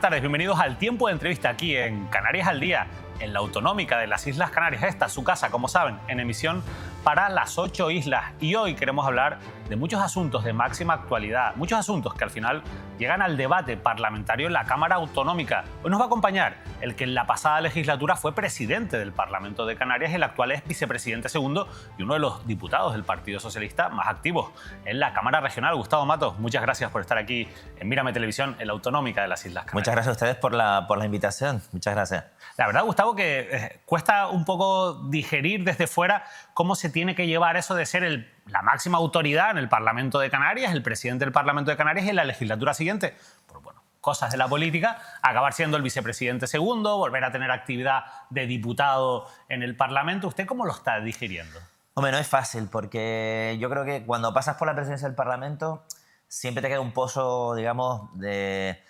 tardes, bienvenidos al Tiempo de Entrevista aquí en Canarias al Día, en la autonómica de las Islas Canarias. Esta es su casa, como saben, en emisión para las 8 islas. Y hoy queremos hablar de muchos asuntos de máxima actualidad, muchos asuntos que al final llegan al debate parlamentario en la Cámara Autonómica. Hoy nos va a acompañar el que en la pasada legislatura fue presidente del Parlamento de Canarias y el actual es vicepresidente segundo y uno de los diputados del Partido Socialista más activos en la Cámara Regional. Gustavo Matos, muchas gracias por estar aquí en Mírame Televisión, en la autonómica de las Islas Canarias. Muchas gracias a ustedes por la invitación. Muchas gracias. La verdad, Gustavo, que cuesta un poco digerir desde fuera cómo se tiene que llevar eso de ser la máxima autoridad en el Parlamento de Canarias, el presidente del Parlamento de Canarias y en la legislatura siguiente, por cosas de la política, acabar siendo el vicepresidente segundo, volver a tener actividad de diputado en el Parlamento. ¿Usted cómo lo está digiriendo? Hombre, no es fácil, porque yo creo que cuando pasas por la presidencia del Parlamento siempre te queda un pozo, digamos, de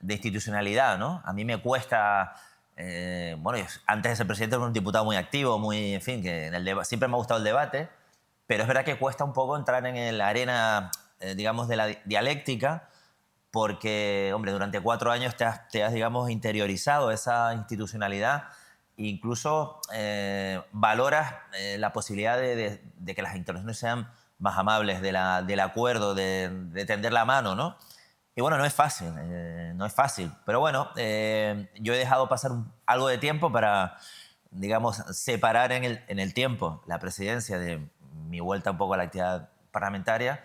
institucionalidad, ¿no? A mí me cuesta... antes de ser presidente era un diputado muy activo, en fin, que siempre me ha gustado el debate, pero es verdad que cuesta un poco entrar en la arena, digamos, de la dialéctica, porque, hombre, durante 4 años te has, digamos, interiorizado esa institucionalidad e incluso valoras la posibilidad de que las intervenciones sean más amables, del acuerdo, de tender la mano, ¿no? Y bueno, no es fácil, pero bueno, yo he dejado pasar algo de tiempo para, digamos, separar en el tiempo la presidencia de mi vuelta un poco a la actividad parlamentaria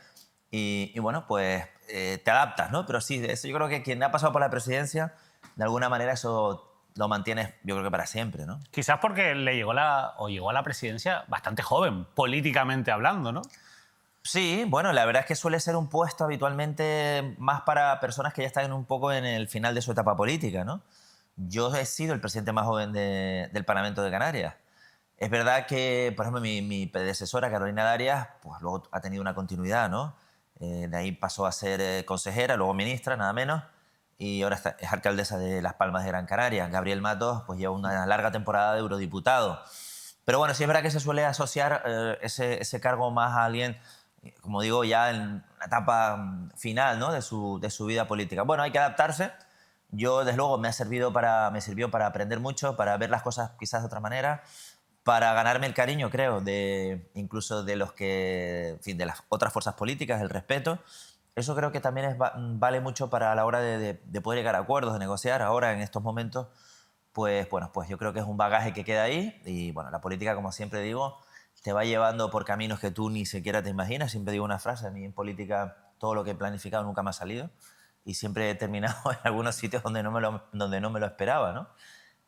y bueno, pues te adaptas, ¿no? Pero sí, eso yo creo que quien ha pasado por la presidencia, de alguna manera eso lo mantienes, yo creo que para siempre, ¿no? Quizás porque llegó a la presidencia bastante joven, políticamente hablando, ¿no? Sí, bueno, la verdad es que suele ser un puesto habitualmente más para personas que ya están un poco en el final de su etapa política, ¿no? Yo he sido el presidente más joven del Parlamento de Canarias. Es verdad que, por ejemplo, mi predecesora, Carolina Darias, pues luego ha tenido una continuidad, ¿no? De ahí pasó a ser consejera, luego ministra, nada menos, y ahora es alcaldesa de Las Palmas de Gran Canaria. Gabriel Matos pues lleva una larga temporada de eurodiputado. Pero bueno, sí es verdad que se suele asociar ese cargo más a alguien, como digo, ya en la etapa final, ¿no? de su vida política. Bueno, hay que adaptarse. Yo, desde luego, me sirvió para aprender mucho, para ver las cosas quizás de otra manera, para ganarme el cariño, creo, incluso de los que, en fin, de las otras fuerzas políticas, el respeto. Eso creo que también vale mucho para la hora de poder llegar a acuerdos, de negociar. Ahora, en estos momentos, pues yo creo que es un bagaje que queda ahí. Y bueno, la política, como siempre digo, te va llevando por caminos que tú ni siquiera te imaginas. Siempre digo una frase, a mí en política todo lo que he planificado nunca me ha salido y siempre he terminado en algunos sitios donde no me lo esperaba, ¿no?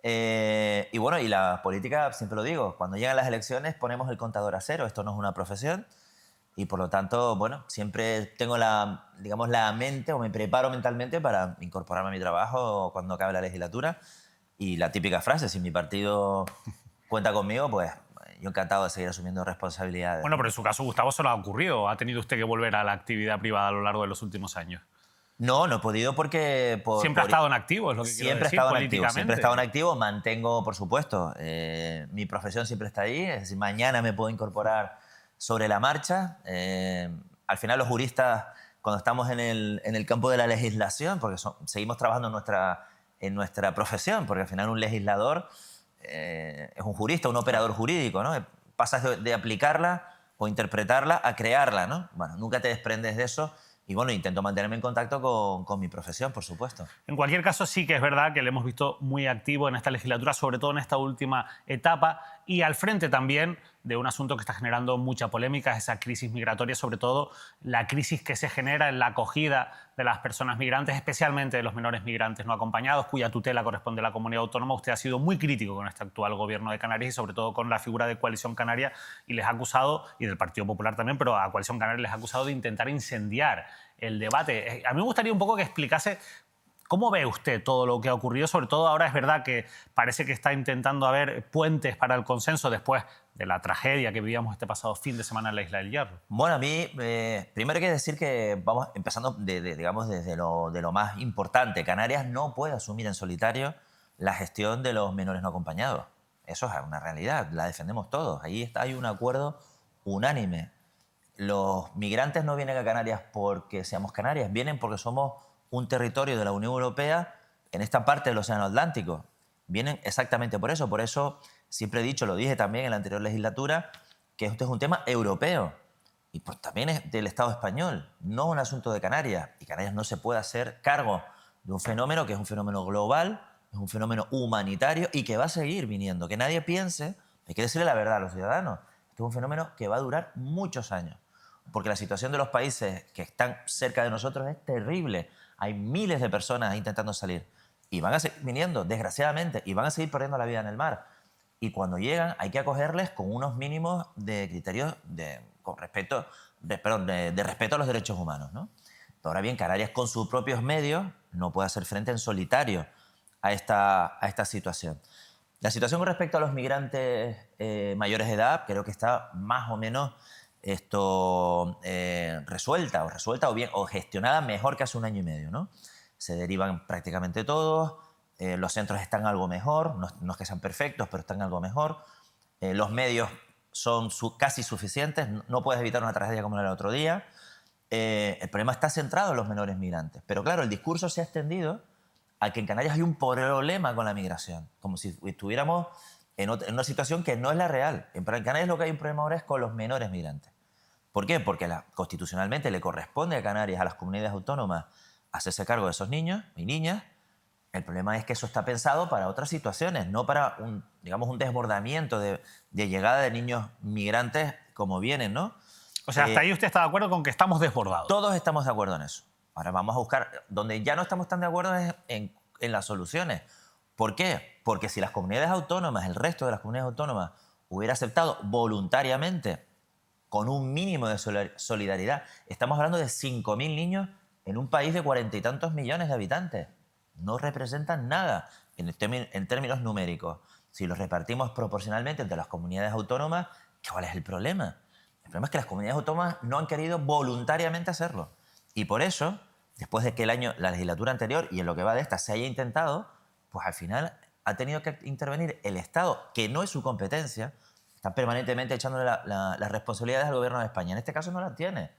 Y bueno, y la política, siempre lo digo, cuando llegan las elecciones ponemos el contador a cero. Esto no es una profesión y por lo tanto, bueno, siempre tengo la mente o me preparo mentalmente para incorporarme a mi trabajo cuando acabe la legislatura. Y la típica frase, si mi partido cuenta conmigo, pues yo encantado de seguir asumiendo responsabilidades. Bueno, pero en su caso, Gustavo, se lo ha ocurrido. ¿Ha tenido usted que volver a la actividad privada a lo largo de los últimos años? No he podido porque... Siempre ha estado en activo, es lo que quiero decir, políticamente. Siempre he estado en activo, mantengo, por supuesto, mi profesión siempre está ahí, es decir, mañana me puedo incorporar sobre la marcha. Al final los juristas, cuando estamos en el campo de la legislación, porque seguimos trabajando en nuestra profesión, porque al final un legislador es un jurista, un operador jurídico, ¿no? Pasas de aplicarla o interpretarla a crearla, ¿no? Bueno, nunca te desprendes de eso y bueno, intento mantenerme en contacto con mi profesión, por supuesto. En cualquier caso, sí que es verdad que le hemos visto muy activo en esta legislatura, sobre todo en esta última etapa, y al frente también de un asunto que está generando mucha polémica, esa crisis migratoria, sobre todo la crisis que se genera en la acogida de las personas migrantes, especialmente de los menores migrantes no acompañados, cuya tutela corresponde a la comunidad autónoma. Usted ha sido muy crítico con este actual gobierno de Canarias y sobre todo con la figura de Coalición Canaria, y les ha acusado, y del Partido Popular también, pero a Coalición Canaria les ha acusado de intentar incendiar el debate. A mí me gustaría un poco que explicase cómo ve usted todo lo que ha ocurrido. Sobre todo ahora es verdad que parece que está intentando haber puentes para el consenso después de la tragedia que vivíamos este pasado fin de semana en la Isla del Hierro. Bueno, a mí primero hay que decir que vamos empezando digamos, desde lo más importante. Canarias no puede asumir en solitario la gestión de los menores no acompañados. Eso es una realidad, la defendemos todos. Ahí hay un acuerdo unánime. Los migrantes no vienen a Canarias porque seamos Canarias, vienen porque somos un territorio de la Unión Europea en esta parte del Océano Atlántico. Vienen exactamente por eso. Por eso siempre he dicho, lo dije también en la anterior legislatura, que este es un tema europeo. Y pues también es del Estado español, no un asunto de Canarias. Y Canarias no se puede hacer cargo de un fenómeno que es un fenómeno global, es un fenómeno humanitario y que va a seguir viniendo. Que nadie piense, hay que decirle la verdad a los ciudadanos, este es un fenómeno que va a durar muchos años. Porque la situación de los países que están cerca de nosotros es terrible. Hay miles de personas intentando salir. Y van a seguir viniendo, desgraciadamente, y van a seguir perdiendo la vida en el mar. Y cuando llegan hay que acogerles con unos mínimos de criterios de respeto a los derechos humanos, ¿no? Pero ahora bien, Canarias con sus propios medios no puede hacer frente en solitario a esta situación. La situación con respecto a los migrantes mayores de edad creo que está más o menos resuelta o gestionada mejor que hace un año y medio, ¿no? Se derivan prácticamente todos, los centros están algo mejor, no es que sean perfectos, pero están algo mejor. Los medios son casi suficientes, no puedes evitar una tragedia como la del otro día. El problema está centrado en los menores migrantes. Pero claro, el discurso se ha extendido a que en Canarias hay un problema con la migración, como si estuviéramos en una situación que no es la real. En Canarias lo que hay un problema ahora es con los menores migrantes. ¿Por qué? Porque constitucionalmente le corresponde a Canarias, a las comunidades autónomas, hacerse cargo de esos niños y niñas. El problema es que eso está pensado para otras situaciones, no para un desbordamiento de llegada de niños migrantes como vienen, ¿no? O sea, hasta ahí usted está de acuerdo con que estamos desbordados. Todos estamos de acuerdo en eso. Ahora vamos a buscar, donde ya no estamos tan de acuerdo es en las soluciones. ¿Por qué? Porque si las comunidades autónomas, el resto de las comunidades autónomas, hubiera aceptado voluntariamente, con un mínimo de solidaridad, estamos hablando de 5.000 niños en un país de 40 y tantos millones de habitantes. No representan nada en términos numéricos. Si los repartimos proporcionalmente entre las comunidades autónomas, ¿cuál es el problema? El problema es que las comunidades autónomas no han querido voluntariamente hacerlo. Y por eso, después de que la legislatura anterior y en lo que va de esta se haya intentado, pues al final ha tenido que intervenir el Estado, que no es su competencia, está permanentemente echándole las responsabilidades al gobierno de España. En este caso no las tiene.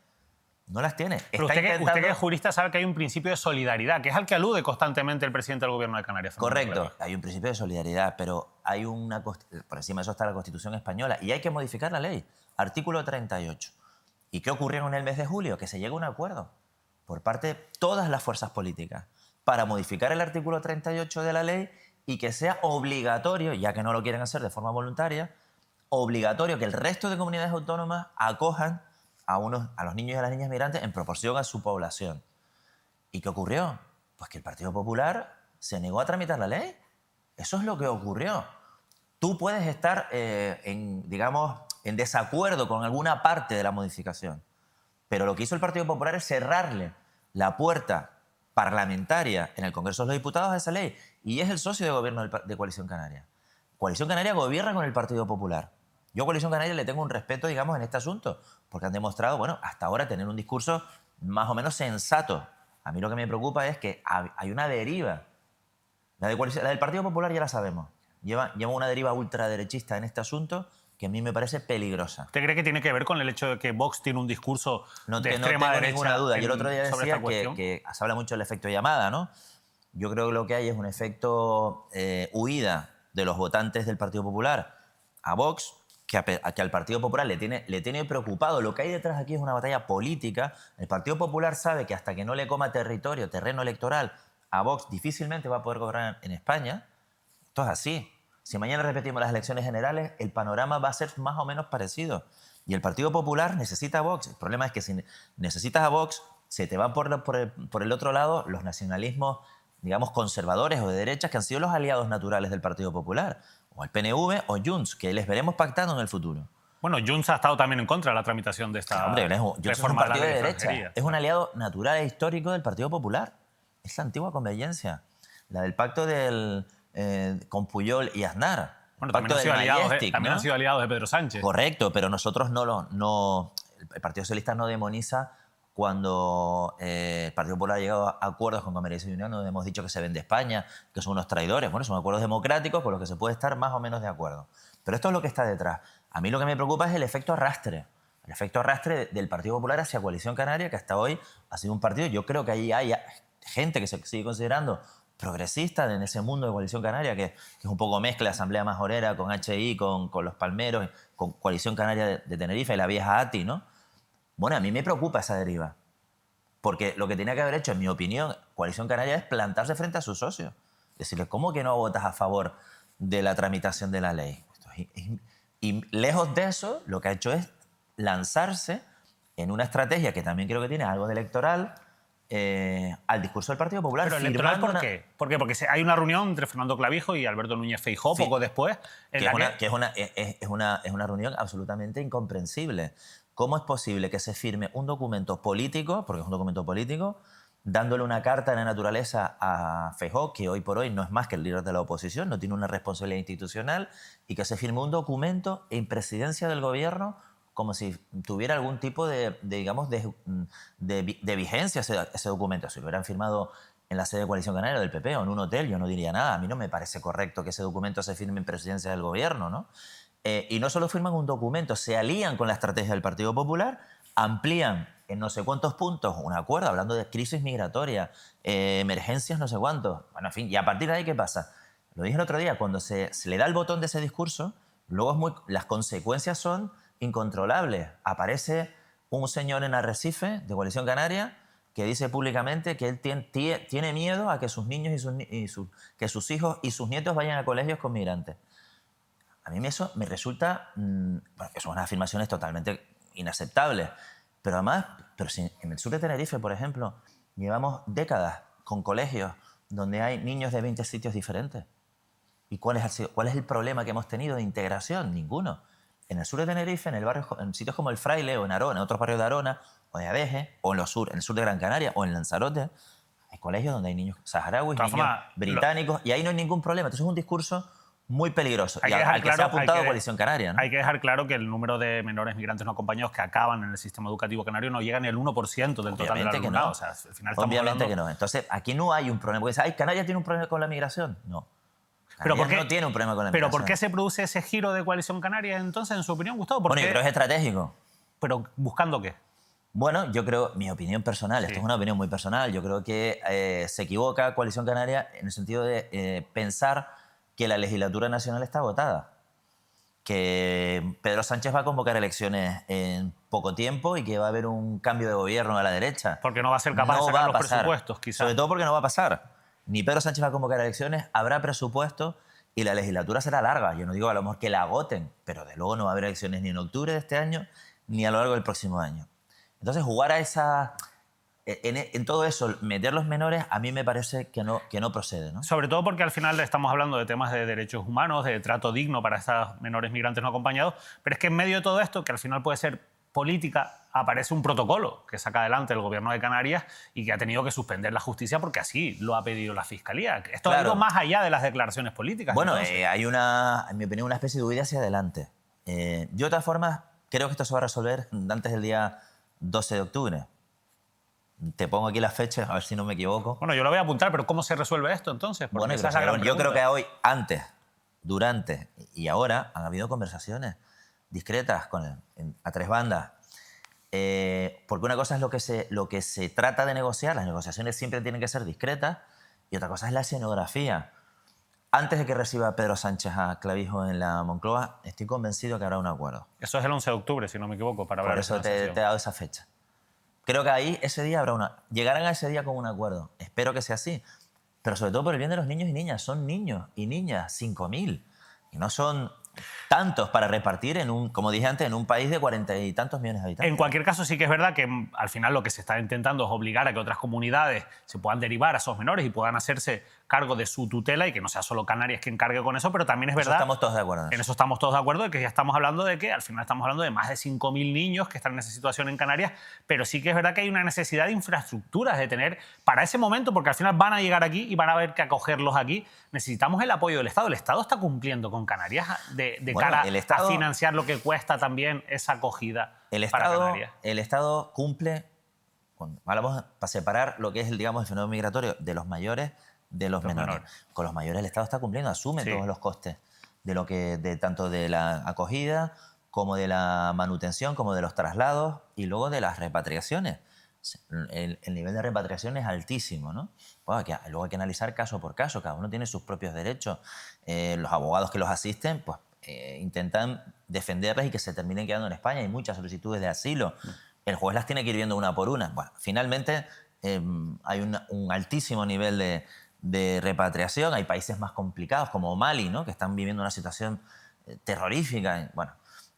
No las tiene. Pero usted que es jurista sabe que hay un principio de solidaridad, que es al que alude constantemente el presidente del gobierno de Canarias. Correcto, hay un principio de solidaridad, pero hay por encima de eso está la Constitución española y hay que modificar la ley. Artículo 38. ¿Y qué ocurrió en el mes de julio? Que se llega a un acuerdo por parte de todas las fuerzas políticas para modificar el artículo 38 de la ley y que sea obligatorio, ya que no lo quieren hacer de forma voluntaria, obligatorio que el resto de comunidades autónomas acojan a los niños y a las niñas migrantes en proporción a su población. ¿Y qué ocurrió? Pues que el Partido Popular se negó a tramitar la ley. Eso es lo que ocurrió. Tú puedes estar en desacuerdo con alguna parte de la modificación, pero lo que hizo el Partido Popular es cerrarle la puerta parlamentaria en el Congreso de los Diputados a esa ley, y es el socio de gobierno de Coalición Canaria. Coalición Canaria gobierna con el Partido Popular. Yo a Coalición Canaria le tengo un respeto, en este asunto, porque han demostrado, hasta ahora tener un discurso más o menos sensato. A mí lo que me preocupa es que hay una deriva. La del Partido Popular ya la sabemos. Lleva una deriva ultraderechista en este asunto que a mí me parece peligrosa. ¿Usted cree que tiene que ver con el hecho de que Vox tiene un discurso de extrema derecha? No tengo ninguna duda. Yo el otro día decía que se habla mucho del efecto llamada, ¿no? Yo creo que lo que hay es un efecto huida de los votantes del Partido Popular a Vox, que al Partido Popular le tiene preocupado. Lo que hay detrás aquí es una batalla política. El Partido Popular sabe que hasta que no le coma terreno electoral a Vox, difícilmente va a poder gobernar en España. Esto es así. Si mañana repetimos las elecciones generales, el panorama va a ser más o menos parecido. Y el Partido Popular necesita a Vox. El problema es que si necesitas a Vox, se te van por el otro lado los nacionalismos, conservadores o de derechas, que han sido los aliados naturales del Partido Popular. O el PNV o Junts, que les veremos pactando en el futuro. Bueno, Junts ha estado también en contra de la tramitación de esta Junts es un partido de derecha. Es un aliado natural e histórico del Partido Popular. Es la antigua convergencia. La del pacto con Pujol y Aznar. Bueno, también han sido aliados de Pedro Sánchez. Correcto, pero nosotros el Partido Socialista no demoniza cuando el Partido Popular ha llegado a acuerdos con Convergencia y Unión, donde hemos dicho que se vende España, que son unos traidores. Bueno, son acuerdos democráticos con los que se puede estar más o menos de acuerdo. Pero esto es lo que está detrás. A mí lo que me preocupa es el efecto arrastre. El efecto arrastre del Partido Popular hacia Coalición Canaria, que hasta hoy ha sido un partido. Yo creo que ahí hay gente que se sigue considerando progresista en ese mundo de Coalición Canaria, que es un poco mezcla Asamblea Majorera con HI, con Los Palmeros, con Coalición Canaria de Tenerife y la vieja ATI, ¿no? Bueno, a mí me preocupa esa deriva. Porque lo que tenía que haber hecho, en mi opinión, Coalición Canaria es plantarse frente a sus socios. Decirles, ¿cómo que no votas a favor de la tramitación de la ley? Y lejos de eso, lo que ha hecho es lanzarse en una estrategia que también creo que tiene algo de electoral al discurso del Partido Popular. ¿Pero electoral por qué? ¿Por qué? Porque hay una reunión entre Fernando Clavijo y Alberto Núñez Feijóo poco después. Es una reunión absolutamente incomprensible. ¿Cómo es posible que se firme un documento político, porque es un documento político, dándole una carta de la naturaleza a Feijóo, que hoy por hoy no es más que el líder de la oposición, no tiene una responsabilidad institucional, y que se firme un documento en presidencia del gobierno como si tuviera algún tipo de vigencia ese documento? Si lo hubieran firmado en la sede de Coalición Canaria del PP o en un hotel, yo no diría nada. A mí no me parece correcto que ese documento se firme en presidencia del gobierno, ¿no? Y no solo firman un documento, se alían con la estrategia del Partido Popular, amplían en no sé cuántos puntos un acuerdo hablando de crisis migratoria, emergencias no sé cuántos. Bueno, en fin, y a partir de ahí, ¿qué pasa? Lo dije el otro día, cuando se le da el botón de ese discurso, luego las consecuencias son incontrolables. Aparece un señor en Arrecife, de Coalición Canaria, que dice públicamente que él tiene miedo a que sus niños que sus hijos y sus nietos vayan a colegios con migrantes. A mí eso me resulta... bueno, que son unas afirmaciones totalmente inaceptables. Pero además, si en el sur de Tenerife, por ejemplo, llevamos décadas con colegios donde hay niños de 20 sitios diferentes. ¿Y cuál es el problema que hemos tenido de integración? Ninguno. En el sur de Tenerife, en sitios como el Fraile o en Arona, en otros barrios de Arona o de Adeje, o en el sur de Gran Canaria o en Lanzarote, hay colegios donde hay niños saharauis, niños británicos, y ahí no hay ningún problema. Entonces es un discurso muy peligroso. Y al que se ha apuntado Coalición Canaria, ¿no? Hay que dejar claro que el número de menores migrantes no acompañados que acaban en el sistema educativo canario no llega ni al 1% del total del alumnado. No. O sea, al final Obviamente que no. Entonces, aquí no hay un problema. Porque dice, ¿Canarias tiene un problema con la migración? No. ¿Pero por qué no tiene un problema con la ¿Pero migración. por qué se produce ese giro de Coalición Canaria entonces, en su opinión, Gustavo? Bueno, yo creo que es estratégico. ¿Pero buscando qué? Bueno, yo creo, mi opinión personal, esto es una opinión muy personal, yo creo que se equivoca Coalición Canaria en el sentido de pensar que la legislatura nacional está agotada, que Pedro Sánchez va a convocar elecciones en poco tiempo y que va a haber un cambio de gobierno a la derecha. Porque no va a ser capaz de sacar los presupuestos, quizás. Sobre todo porque no va a pasar. Ni Pedro Sánchez va a convocar elecciones, habrá presupuesto y la legislatura será larga. Yo no digo a lo mejor que la agoten, pero de luego no va a haber elecciones ni en octubre de este año ni a lo largo del próximo año. Entonces, jugar a esa... En todo eso, meter los menores, a mí me parece que no procede, ¿no? Sobre todo porque al final estamos hablando de temas de derechos humanos, de trato digno para estos menores migrantes no acompañados, pero es que en medio de todo esto, que al final puede ser política, aparece un protocolo que saca adelante el gobierno de Canarias y que ha tenido que suspender la justicia porque así lo ha pedido la Fiscalía. Esto es algo más allá de las declaraciones políticas. Bueno, hay en mi opinión, una especie de huida hacia adelante. Yo, de todas formas, creo que esto se va a resolver antes del día 12 de octubre. Te pongo aquí las fechas, a ver si no me equivoco. Bueno, yo lo voy a apuntar, pero ¿cómo se resuelve esto entonces? Porque bueno, yo creo que hoy, antes, durante y ahora han habido conversaciones discretas a tres bandas. Porque una cosa es lo que se trata de negociar, las negociaciones siempre tienen que ser discretas, y otra cosa es la escenografía. Antes de que reciba Pedro Sánchez a Clavijo en la Moncloa, estoy convencido que habrá un acuerdo. Eso es el 11 de octubre, si no me equivoco, para hablar de esa negociación. Por eso te he dado esa fecha. Creo que ahí, ese día, llegarán a ese día con un acuerdo. Espero que sea así. Pero sobre todo por el bien de los niños y niñas. Son niños y niñas, 5.000. Y no son tantos para repartir, como dije antes, en un país de 40 y tantos millones de habitantes. En cualquier caso, sí que es verdad que al final lo que se está intentando es obligar a que otras comunidades se puedan derivar a esos menores y puedan hacerse cargo de su tutela y que no sea solo Canarias quien cargue con eso, pero también es verdad... Estamos todos de acuerdo. En eso estamos todos de acuerdo, de que ya estamos hablando de que al final estamos hablando de más de 5.000 niños que están en esa situación en Canarias, pero sí que es verdad que hay una necesidad de infraestructuras, de tener para ese momento, porque al final van a llegar aquí y van a haber que acogerlos aquí, necesitamos el apoyo del Estado. ¿El Estado está cumpliendo con Canarias cara a financiar lo que cuesta también esa acogida para Canarias? El Estado cumple, hablamos para separar lo que es el fenómeno migratorio de los mayores de los menores. Con los mayores el Estado está cumpliendo, asume todos los costes tanto de la acogida como de la manutención, como de los traslados y luego de las repatriaciones. el nivel de repatriación es altísimo, ¿no? Bueno, luego hay que analizar caso por caso, cada uno tiene sus propios derechos. Los abogados que los asisten pues, intentan defenderlas y que se terminen quedando en España. Hay muchas solicitudes de asilo. El juez las tiene que ir viendo una por una. Bueno, finalmente hay un altísimo nivel de repatriación. Hay países más complicados como Mali, ¿no? Que están viviendo una situación terrorífica. Bueno,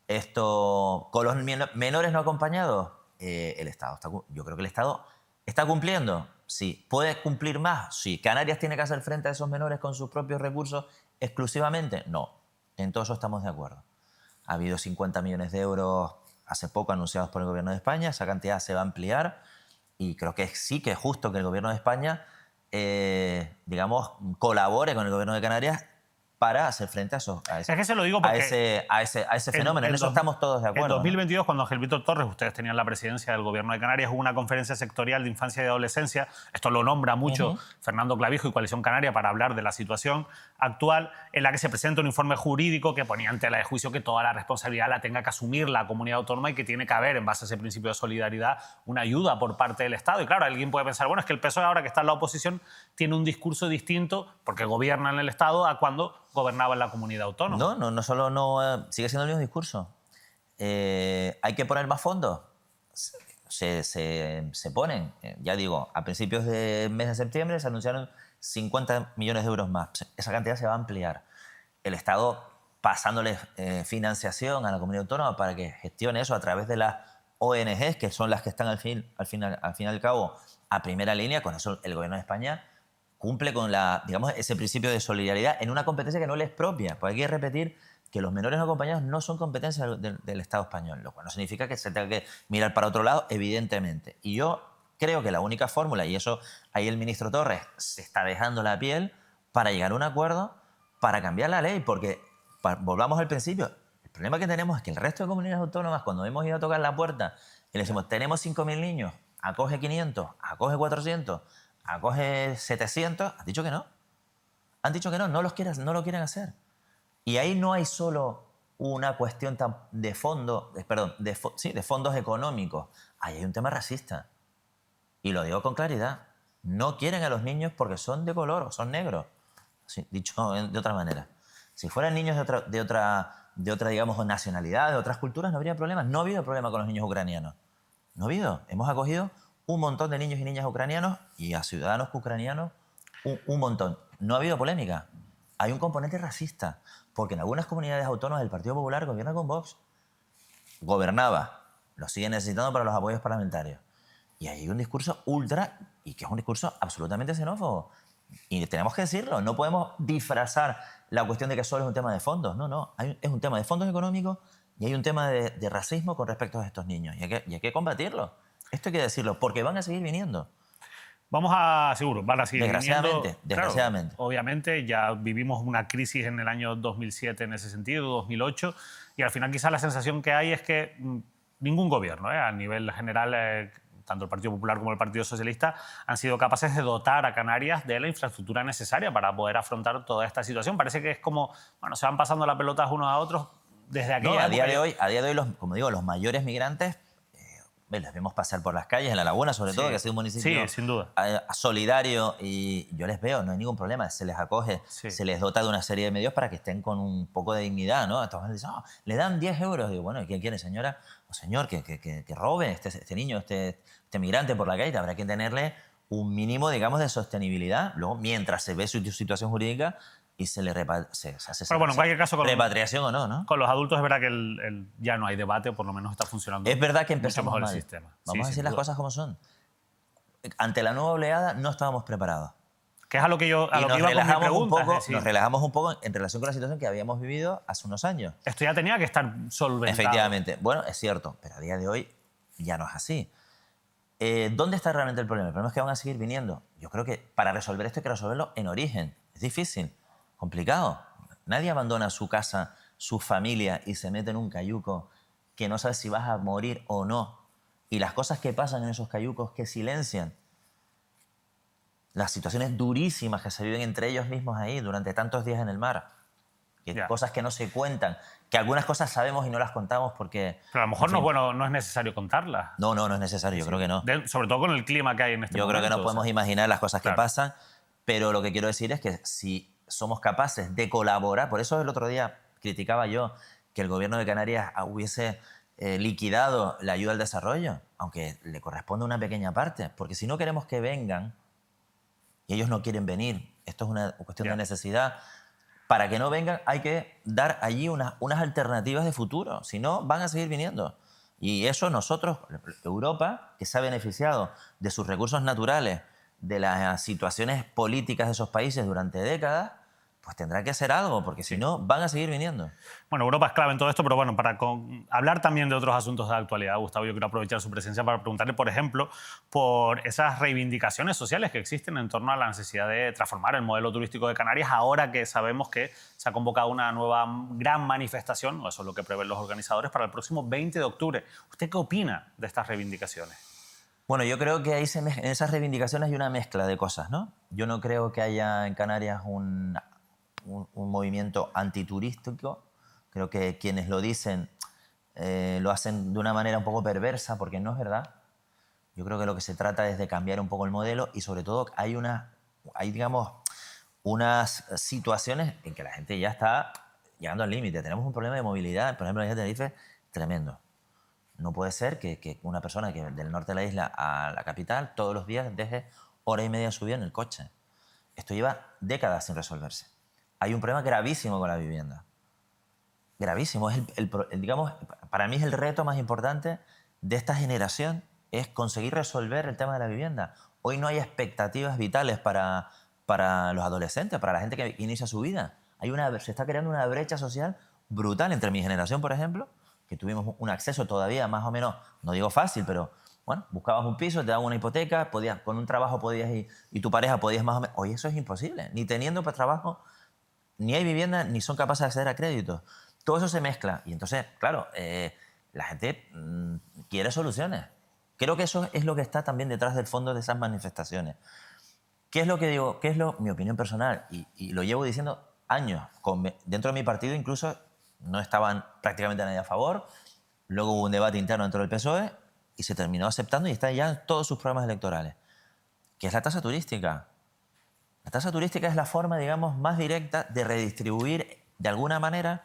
esto con los menores no acompañados, el Estado yo creo que el Estado está cumpliendo. Sí. ¿Puede cumplir más? Sí. ¿Canarias tiene que hacer frente a esos menores con sus propios recursos exclusivamente? No. En todo eso estamos de acuerdo. Ha habido 50 millones de euros hace poco anunciados por el Gobierno de España. Esa cantidad se va a ampliar y creo que sí que es justo que el Gobierno de España, digamos, colabore con el Gobierno de Canarias para hacer frente a Es que se lo digo porque a ese fenómeno. En eso estamos todos de acuerdo. En 2022, ¿no? Cuando Ángel Víctor Torres, ustedes tenían la presidencia del Gobierno de Canarias, hubo una conferencia sectorial de infancia y adolescencia. Esto lo nombra mucho Fernando Clavijo y Coalición Canaria para hablar de la situación actual, en la que se presenta un informe jurídico que ponía en tela de juicio que toda la responsabilidad la tenga que asumir la comunidad autónoma y que tiene que haber, en base a ese principio de solidaridad, una ayuda por parte del Estado. Y claro, alguien puede pensar, bueno, es que el PSOE ahora que está en la oposición tiene un discurso distinto porque gobierna en el Estado a cuando gobernaba en la comunidad autónoma. No solo no, sigue siendo el mismo discurso. ¿Hay que poner más fondos? Se ponen. Ya digo, a principios del mes de septiembre se anunciaron 50 millones de euros más. Esa cantidad se va a ampliar. El Estado pasándole financiación a la comunidad autónoma para que gestione eso a través de las ONGs, que son las que están al fin y al cabo a primera línea. Con eso el Gobierno de España cumple con digamos, ese principio de solidaridad en una competencia que no le es propia. Porque hay que repetir que los menores no acompañados no son competencia del Estado español, lo cual no significa que se tenga que mirar para otro lado, evidentemente. Y yo creo que la única fórmula, y eso ahí el ministro Torres se está dejando la piel para llegar a un acuerdo, para cambiar la ley, porque volvamos al principio. El problema que tenemos es que el resto de comunidades autónomas, cuando hemos ido a tocar la puerta y le decimos, tenemos 5.000 niños, acoge 500, acoge 400, acoge 700, han dicho que no. Han dicho que no lo quieren hacer. Y ahí no hay solo una cuestión de fondos económicos. Ahí hay un tema racista. Y lo digo con claridad. No quieren a los niños porque son de color o son negros. Sí, dicho de otra manera. Si fueran niños de otra digamos, nacionalidad, de otras culturas, no habría problema. No ha habido problema con los niños ucranianos. No ha habido. Hemos acogido un montón de niños y niñas ucranianos y a ciudadanos ucranianos un montón. No ha habido polémica. Hay un componente racista, porque en algunas comunidades autónomas el Partido Popular gobierna con Vox. Gobernaba, lo sigue necesitando para los apoyos parlamentarios. Y hay un discurso ultra, y que es un discurso absolutamente xenófobo. Y tenemos que decirlo, no podemos disfrazar la cuestión de que solo es un tema de fondos. No, es un tema de fondos económicos y hay un tema de racismo con respecto a estos niños. Y hay que combatirlo. Esto hay que decirlo, porque van a seguir viniendo. Seguro, van a seguir viniendo. Desgraciadamente. Claro, obviamente ya vivimos una crisis en el año 2007 en ese sentido, 2008, y al final quizás la sensación que hay es que ningún gobierno, a nivel general, tanto el Partido Popular como el Partido Socialista, han sido capaces de dotar a Canarias de la infraestructura necesaria para poder afrontar toda esta situación. Parece que es como, bueno, se van pasando las pelotas unos a otros desde aquella a día de hoy, como digo, los mayores migrantes les vemos pasar por las calles, en La Laguna sobre todo, que ha sido un municipio sin duda. Solidario, y yo les veo, no hay ningún problema, se les acoge, se les dota de una serie de medios para que estén con un poco de dignidad, ¿no? Entonces dicen, le dan 10 euros. Digo, bueno, ¿quién quiere, señora o señor, que robe este niño, este migrante por la calle? Habrá que tenerle un mínimo, digamos, de sostenibilidad. Luego, mientras se ve su situación jurídica y se le hace en cualquier caso, repatriación o no, ¿no? Con los adultos es verdad que ya no hay debate, por lo menos está funcionando. Es verdad que empezamos mal el sistema. Vamos a decir las cosas como son. Ante la nueva oleada no estábamos preparados. Que es a lo que yo nos relajamos un poco en relación con la situación que habíamos vivido hace unos años. Esto ya tenía que estar solventado. Efectivamente. Bueno, es cierto, pero a día de hoy ya no es así. ¿Dónde está realmente el problema? El problema es que van a seguir viniendo. Yo creo que para resolver esto hay que resolverlo en origen. Es difícil, complicado. Nadie abandona su casa, su familia y se mete en un cayuco que no sabes si vas a morir o no. Y las cosas que pasan en esos cayucos que silencian. Las situaciones durísimas que se viven entre ellos mismos ahí durante tantos días en el mar. Ya. cosas que no se cuentan, que algunas cosas sabemos y no las contamos porque... Pero a lo mejor en no, fin. bueno, no es necesario contarlas. No es necesario, yo creo que no. Sobre todo con el clima que hay en este Yo momento. creo que no podemos imaginar las cosas que claro. pasan, pero lo que quiero decir es que si somos capaces de colaborar, por eso el otro día criticaba yo que el gobierno de Canarias hubiese liquidado la ayuda al desarrollo, aunque le corresponde una pequeña parte, porque si no queremos que vengan y ellos no quieren venir, esto es una cuestión de necesidad, para que no vengan hay que dar allí unas alternativas de futuro, si no van a seguir viniendo. Y eso nosotros, Europa, que se ha beneficiado de sus recursos naturales, de las situaciones políticas de esos países durante décadas, pues tendrá que hacer algo, porque si no, van a seguir viniendo. Bueno, Europa es clave en todo esto, pero bueno, para hablar también de otros asuntos de actualidad, Gustavo, yo quiero aprovechar su presencia para preguntarle, por ejemplo, por esas reivindicaciones sociales que existen en torno a la necesidad de transformar el modelo turístico de Canarias, ahora que sabemos que se ha convocado una nueva gran manifestación, o eso es lo que prevén los organizadores, para el próximo 20 de octubre. ¿Usted qué opina de estas reivindicaciones? Bueno, yo creo que ahí en esas reivindicaciones hay una mezcla de cosas, ¿no? Yo no creo que haya en Canarias un movimiento antiturístico. Creo que quienes lo dicen lo hacen de una manera un poco perversa, porque no es verdad. Yo creo que lo que se trata es de cambiar un poco el modelo y sobre todo hay digamos, unas situaciones en que la gente ya está llegando al límite. Tenemos un problema de movilidad, por ejemplo, en la isla de Tenerife, tremendo. No puede ser que una persona que del norte de la isla a la capital todos los días deje hora y media subida en el coche. Esto lleva décadas sin resolverse. Hay un problema gravísimo con la vivienda. Gravísimo. Digamos, para mí es el reto más importante de esta generación, es conseguir resolver el tema de la vivienda. Hoy no hay expectativas vitales para los adolescentes, para la gente que inicia su vida. Se está creando una brecha social brutal entre mi generación, por ejemplo, que tuvimos un acceso todavía más o menos, no digo fácil, pero bueno, buscabas un piso, te daban una hipoteca, con un trabajo podías ir y tu pareja podías más o menos... Hoy eso es imposible. Ni teniendo trabajo, ni hay vivienda, ni son capaces de acceder a créditos. Todo eso se mezcla. Y entonces, claro, la gente quiere soluciones. Creo que eso es lo que está también detrás del fondo de esas manifestaciones. ¿Qué es lo que digo? ¿Qué es mi opinión personal? Y lo llevo diciendo años. Dentro de mi partido incluso no estaban prácticamente nadie a favor. Luego hubo un debate interno dentro del PSOE y se terminó aceptando y está ya en todos sus programas electorales. ¿Qué es la tasa turística? La tasa turística es la forma, digamos, más directa de redistribuir de alguna manera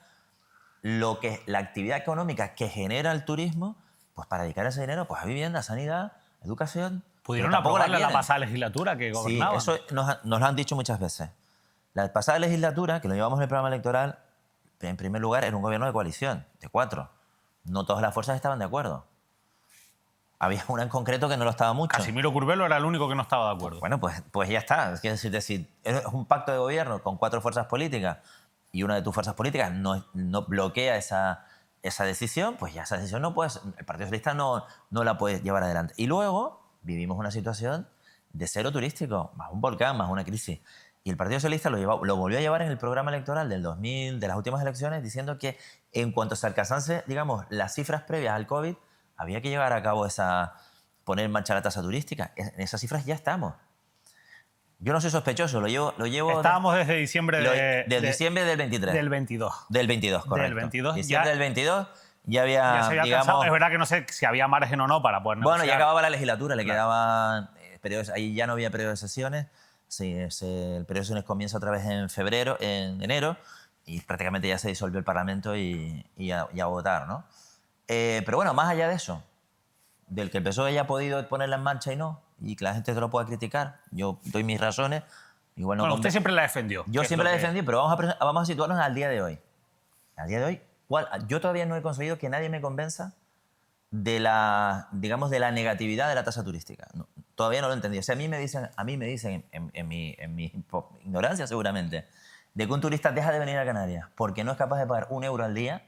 la actividad económica que genera el turismo, pues para dedicar ese dinero pues, a vivienda, sanidad, educación. ¿Pudieron aprobarla en la pasada legislatura que gobernaban? Sí, eso nos lo han dicho muchas veces. La pasada legislatura, que lo llevamos en el programa electoral, en primer lugar, era un gobierno de coalición, de 4. No todas las fuerzas estaban de acuerdo. Había una en concreto que no lo estaba mucho. Casimiro Curbelo era el único que no estaba de acuerdo. Bueno, pues ya está. Es decir, es un pacto de gobierno con 4 fuerzas políticas y una de tus fuerzas políticas no bloquea esa decisión, pues ya esa decisión no puedes, el Partido Socialista no la puede llevar adelante. Y luego vivimos una situación de cero turístico, más un volcán, más una crisis. Y el Partido Socialista lo volvió a llevar en el programa electoral del 2000, de las últimas elecciones, diciendo que en cuanto se alcanzase, digamos, las cifras previas al COVID, había que llevar a cabo poner en marcha la tasa turística. En esas cifras ya estamos. Yo no soy sospechoso, lo llevo... Estábamos desde diciembre diciembre del 23. Del 22. Del 22, correcto. Del 22. Diciembre del 22 ya había, ya se había digamos... alcanzado. Es verdad que no sé si había margen o no para poder negociar. Bueno, ya acababa la legislatura, le quedaban periodos, ahí ya no había periodo de sesiones. Sí, el periodo de sesiones comienza otra vez en enero, y prácticamente ya se disolvió el Parlamento y a votar, ¿no? Pero bueno, más allá de eso, del que el PSOE haya podido ponerla en marcha y no, y que la gente te lo pueda criticar, yo doy mis razones. Igual no bueno, usted siempre la defendió. Yo siempre la defendí, pero vamos a situarnos al día de hoy. Al día de hoy, yo todavía no he conseguido que nadie me convenza de la negatividad de la tasa turística. No, todavía no lo he entendido. O sea, a mí me dicen en mi ignorancia seguramente, de que un turista deja de venir a Canarias porque no es capaz de pagar €1 al día.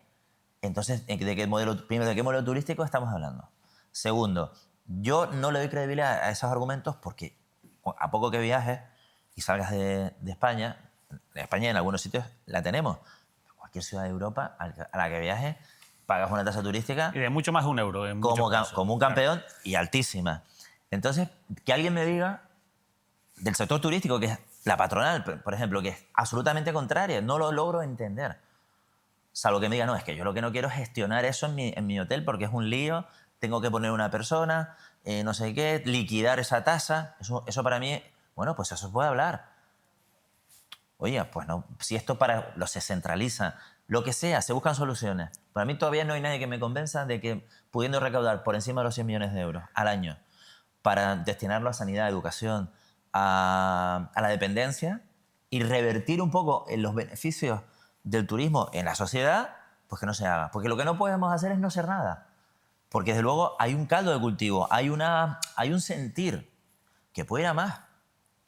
Entonces, ¿de qué modelo turístico estamos hablando? Segundo, yo no le doy credibilidad a esos argumentos porque a poco que viajes y salgas de España, en algunos sitios la tenemos. Cualquier ciudad de Europa a la que viajes pagas una tasa turística... Y de mucho más de €1 en muchos casos. Como un campeón, claro. Y altísima. Entonces, que alguien me diga del sector turístico, que es La patronal, por ejemplo, que es absolutamente contraria, no lo logro entender. Salvo que me diga, no, es que yo lo que no quiero es gestionar eso en mi hotel porque es un lío, tengo que poner una persona, no sé qué, liquidar esa tasa. Eso para mí, bueno, pues eso se puede hablar. Oye, pues no, si esto se centraliza, lo que sea, se buscan soluciones. Para mí todavía no hay nadie que me convenza de que pudiendo recaudar por encima de los 100 millones de euros al año para destinarlo a sanidad, educación, a la dependencia y revertir un poco en los beneficios del turismo en la sociedad, pues que no se haga. Porque lo que no podemos hacer es no hacer nada. Porque desde luego hay un caldo de cultivo, hay un sentir que puede ir a más.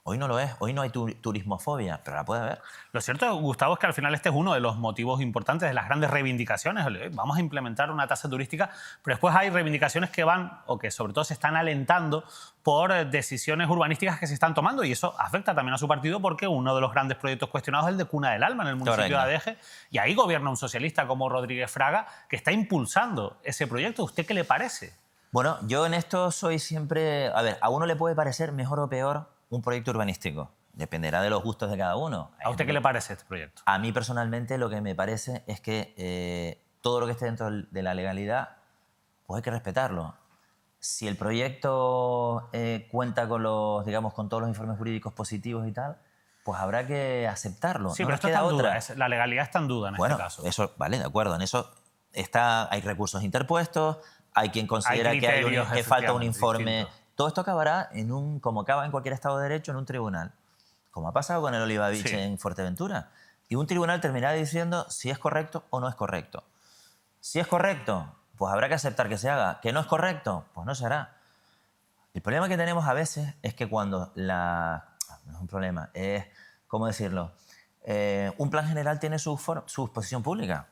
Hoy no lo es, hoy no hay turismofobia, pero la puede haber. Lo cierto, Gustavo, es que al final este es uno de los motivos importantes de las grandes reivindicaciones. Vamos a implementar una tasa turística, pero después hay reivindicaciones que van, o que sobre todo se están alentando por decisiones urbanísticas que se están tomando, y eso afecta también a su partido porque uno de los grandes proyectos cuestionados es el de Cuna del Alma en el municipio de Adeje, y ahí gobierna un socialista como Rodríguez Fraga que está impulsando ese proyecto. ¿A usted qué le parece? Bueno, yo en esto soy siempre... A ver, a uno le puede parecer mejor o peor un proyecto urbanístico. Dependerá de los gustos de cada uno. ¿A usted qué le parece este proyecto? A mí personalmente lo que me parece es que todo lo que esté dentro de la legalidad, pues hay que respetarlo. Si el proyecto cuenta con digamos, con todos los informes jurídicos positivos y tal, pues habrá que aceptarlo. Sí, no pero nos esto queda está en otra. duda. La legalidad está en duda en este caso. Eso, vale, de acuerdo. En eso hay recursos interpuestos, hay quien considera que falta un informe. Distintos. Todo esto acabará como acaba en cualquier Estado de Derecho, en un tribunal. Como ha pasado con el Oliva Beach en Fuerteventura. Y un tribunal terminará diciendo si es correcto o no es correcto. Si es correcto, pues habrá que aceptar que se haga. Que no es correcto, pues no se hará. El problema que tenemos a veces es que cuando no es un problema, es, ¿cómo decirlo? Un plan general tiene su exposición pública.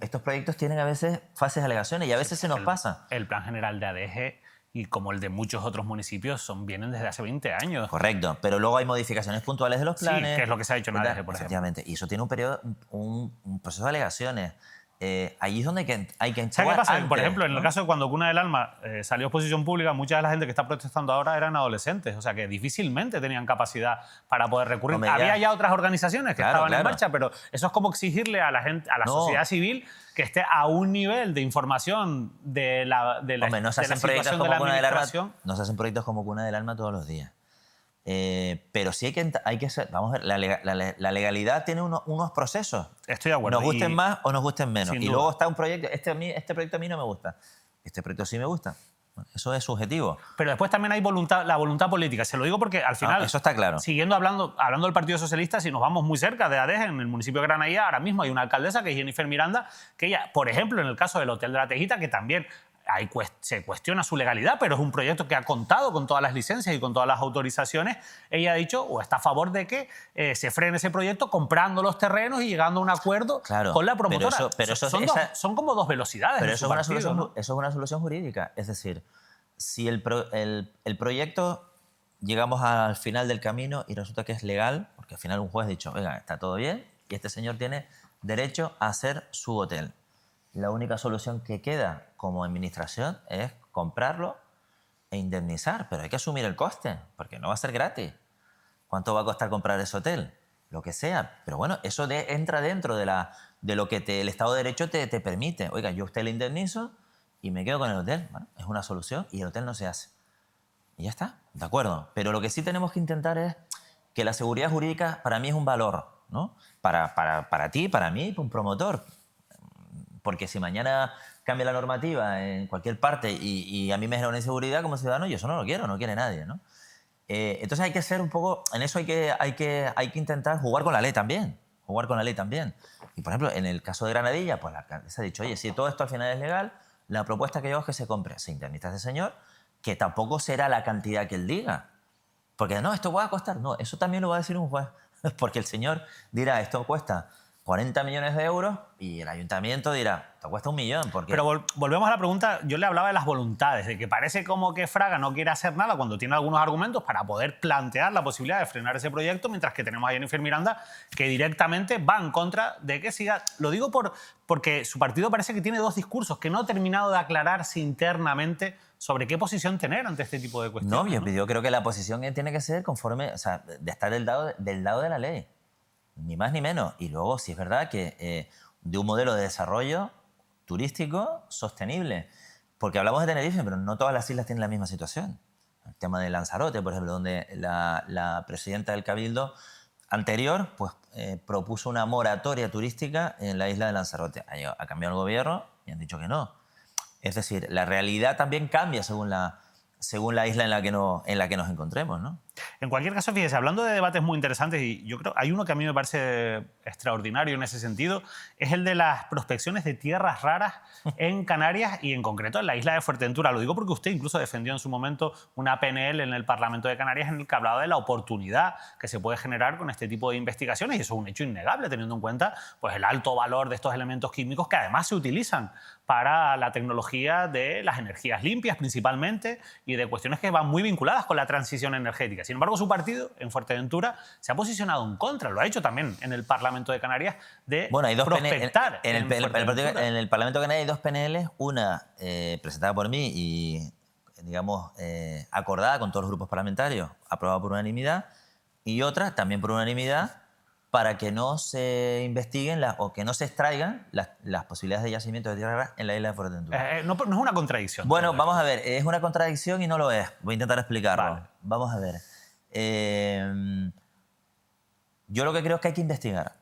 Estos proyectos tienen a veces fases de alegaciones y a veces se nos pasa. El plan general de Adeje y como el de muchos otros municipios vienen desde hace 20 años. Correcto, pero luego hay modificaciones puntuales de los planes. Sí, que es lo que se ha hecho en Adeje, por ejemplo. Efectivamente, y eso tiene un periodo, un proceso de alegaciones. Allí es donde hay que ¿Sabes qué pasa? antes, Por ejemplo, en ¿no? el caso de cuando Cuna del Alma salió a exposición pública, mucha de la gente que está protestando ahora eran adolescentes, o sea que difícilmente tenían capacidad para poder recurrir. Hombre, Había ya otras organizaciones que estaban en marcha, pero eso es como exigirle a la gente, a la sociedad civil, que esté a un nivel de información de la Hombre, no se hacen proyectos situación como de la Cuna del Alma, administración. no se hacen proyectos como Cuna del Alma todos los días. Pero sí hay que ser, vamos a ver, la legalidad tiene unos procesos. Estoy de acuerdo. Nos gusten más o nos gusten menos. Sin Y duda. luego está un proyecto, este proyecto a mí no me gusta, este proyecto sí me gusta. Bueno, eso es subjetivo. Pero después también hay la voluntad política. Se lo digo porque al final, eso está claro. Siguiendo hablando del Partido Socialista, si nos vamos muy cerca de Adeje, en el municipio de Granadilla, ahora mismo hay una alcaldesa que es Jennifer Miranda, que ella, por ejemplo, en el caso del Hotel de la Tejita, que también se cuestiona su legalidad, pero es un proyecto que ha contado con todas las licencias y con todas las autorizaciones. Ella ha dicho o está a favor de que se frene ese proyecto comprando los terrenos y llegando a un acuerdo con la promotora. Son como dos velocidades. Pero eso es una solución jurídica. Es decir, si el proyecto llegamos al final del camino y resulta que es legal, porque al final un juez ha dicho, oiga, está todo bien y este señor tiene derecho a hacer su hotel. La única solución que queda como administración es comprarlo e indemnizar, pero hay que asumir el coste, porque no va a ser gratis. ¿Cuánto va a costar comprar ese hotel? Lo que sea. Pero bueno, eso entra dentro de lo que el Estado de Derecho te permite. Oiga, yo a usted le indemnizo y me quedo con el hotel. Bueno, es una solución y el hotel no se hace. Y ya está, de acuerdo. Pero lo que sí tenemos que intentar es que la seguridad jurídica para mí es un valor, ¿no? Para ti, para mí, para un promotor. Porque si mañana cambia la normativa en cualquier parte y a mí me genera una inseguridad como ciudadano, yo eso no lo quiero, no quiere nadie, ¿no? Entonces hay que ser un poco... En eso hay que intentar jugar con la ley también. Jugar con la ley también. Y, por ejemplo, en el caso de Granadilla, pues la alcaldesa ha dicho, oye, si todo esto al final es legal, la propuesta que yo hago es que se compre. Se indemniza a ese señor, que tampoco será la cantidad que él diga. Porque no, esto va a costar. No, eso también lo va a decir un juez. Porque el señor dirá, esto cuesta 40 millones de euros y el ayuntamiento dirá, te cuesta 1 millón. Porque... Pero volvemos a la pregunta, yo le hablaba de las voluntades, de que parece como que Fraga no quiere hacer nada cuando tiene algunos argumentos para poder plantear la posibilidad de frenar ese proyecto, mientras que tenemos a Jennifer Miranda que directamente va en contra de que siga. Lo digo porque su partido parece que tiene dos discursos, que no ha terminado de aclararse internamente sobre qué posición tener ante este tipo de cuestiones. No, yo creo que la posición tiene que ser conforme, o sea, de estar del lado de la ley. Ni más ni menos. Y luego, sí es verdad que de un modelo de desarrollo turístico sostenible. Porque hablamos de Tenerife, pero no todas las islas tienen la misma situación. El tema de Lanzarote, por ejemplo, donde la presidenta del Cabildo anterior pues, propuso una moratoria turística en la isla de Lanzarote. Ha cambiado el gobierno y han dicho que no. Es decir, la realidad también cambia según la isla en la que nos encontremos, ¿no? En cualquier caso, fíjese, hablando de debates muy interesantes, y yo creo hay uno que a mí me parece extraordinario en ese sentido, es el de las prospecciones de tierras raras en Canarias y en concreto en la isla de Fuerteventura. Lo digo porque usted incluso defendió en su momento una PNL en el Parlamento de Canarias en el que hablaba de la oportunidad que se puede generar con este tipo de investigaciones, y eso es un hecho innegable teniendo en cuenta pues, el alto valor de estos elementos químicos que además se utilizan para la tecnología de las energías limpias principalmente y de cuestiones que van muy vinculadas con la transición energética. Sin embargo, su partido, en Fuerteventura, se ha posicionado en contra, lo ha hecho también en el Parlamento de Canarias, de bueno, hay dos prospectar en el Parlamento de Canarias hay dos PNLs, una presentada por mí y, digamos, acordada con todos los grupos parlamentarios, aprobada por unanimidad, y otra, también por unanimidad, para que no se investiguen o que no se extraigan las posibilidades de yacimientos de tierra rara en la isla de Fuerteventura. No es una contradicción. Bueno, vamos a ver, es una contradicción y no lo es. Voy a intentar explicarlo. Vale. Vamos a ver. Yo lo que creo es que hay que investigar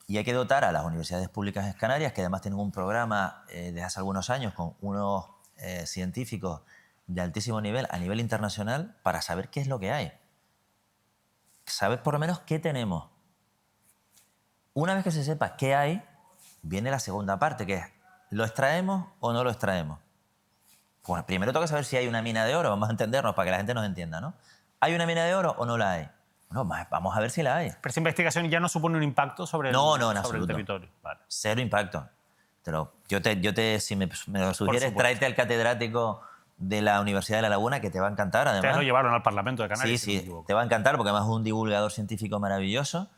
y hay que dotar a las universidades públicas en Canarias, que además tienen un programa desde hace algunos años con unos científicos de altísimo nivel, a nivel internacional, para saber qué es lo que hay. Saber por lo menos qué tenemos. Una vez que se sepa qué hay, viene la segunda parte, que es, ¿lo extraemos o no lo extraemos? Pues primero tengo que saber si hay una mina de oro, vamos a entendernos para que la gente nos entienda, ¿no? ¿Hay una mina de oro o no la hay? Bueno, vamos a ver si la hay. Pero esa investigación ya no supone un impacto sobre el territorio. Vale. Cero impacto. Si me lo sugieres, tráete al catedrático de la Universidad de La Laguna, que te va a encantar, además. Ustedes lo llevaron al Parlamento de Canarias. Sí, te va a encantar porque además es un divulgador científico maravilloso.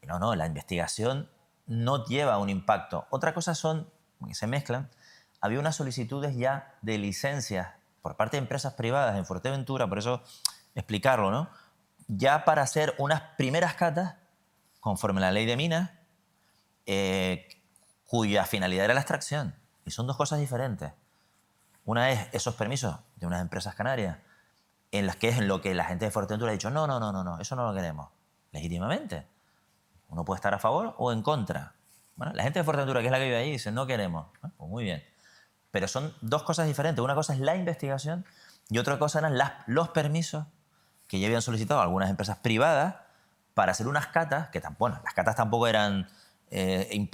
Y no, la investigación no lleva un impacto. Otra cosa son, que se mezclan, había unas solicitudes ya de licencias por parte de empresas privadas en Fuerteventura, por eso explicarlo, ¿no? Ya para hacer unas primeras catas, conforme a la ley de minas, cuya finalidad era la extracción. Y son dos cosas diferentes. Una es esos permisos de unas empresas canarias, en las que es en lo que la gente de Fuerteventura ha dicho, no, eso no lo queremos. Legítimamente. Uno puede estar a favor o en contra. Bueno, la gente de Fuerteventura, que es la que vive ahí, dice, no queremos. Pues muy bien. Pero son dos cosas diferentes. Una cosa es la investigación y otra cosa eran los permisos que ya habían solicitado algunas empresas privadas para hacer unas catas, que bueno, las catas tampoco eran, desde el